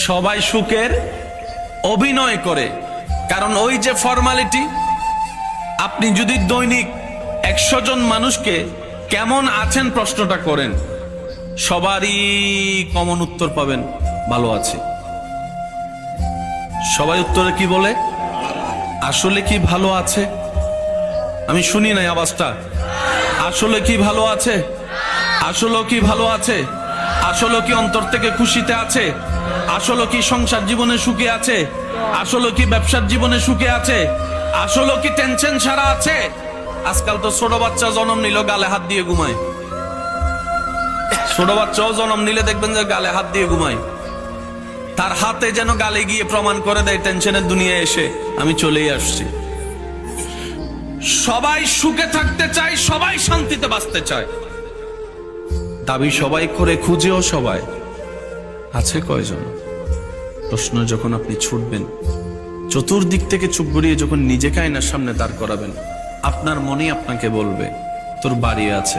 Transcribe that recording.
সবাই সুখের অভিনয় করে, কারণ ওই যে ফর্মালিটি। আপনি যদি দৈনিক 100 জন মানুষকে কেমন আছেন প্রশ্নটা করেন, সবারই কমন উত্তর পাবেন, ভালো আছে। সবাই উত্তরে কি বলে? আসলে কি ভালো আছে? আমি শুনি নাই আওয়াজটা। আসলে কি ভালো আছে? আসলে কি ভালো আছে? আসলে কি অন্তর থেকে খুশিতে আছে? আসলে কি সংসার জীবনে সুখে আছে? আসলে কি ব্যবসার জীবনে সুখে আছে? আসলে কি টেনশন ছাড়া আছে? আজকাল তো ছোট বাচ্চা জন্ম নিল গালে হাত দিয়ে ঘুমায়। ছোট বাচ্চাও জন্ম নিলে দেখবেন যে গালে হাত দিয়ে ঘুমায়। তার হাতে যেন গালে গিয়ে প্রমাণ করে দেয় টেনশনের দুনিয়ায় এসে আমি চলেই আসছি। সবাই সুখে থাকতে চায়, সবাই শান্তিতে বাঁচতে চায়, দাবি সবাই করে, খুঁজেও সবাই। আছে কয়জন? প্রশ্ন যখন আপনি ছুটবেন, চতুর্দিক থেকে চুপ গড়িয়ে যখন নিজেকে আয়নার সামনে দাঁড় করাবেন, আপনার মনেই আপনাকে বলবে তোর বাড়ি আছে।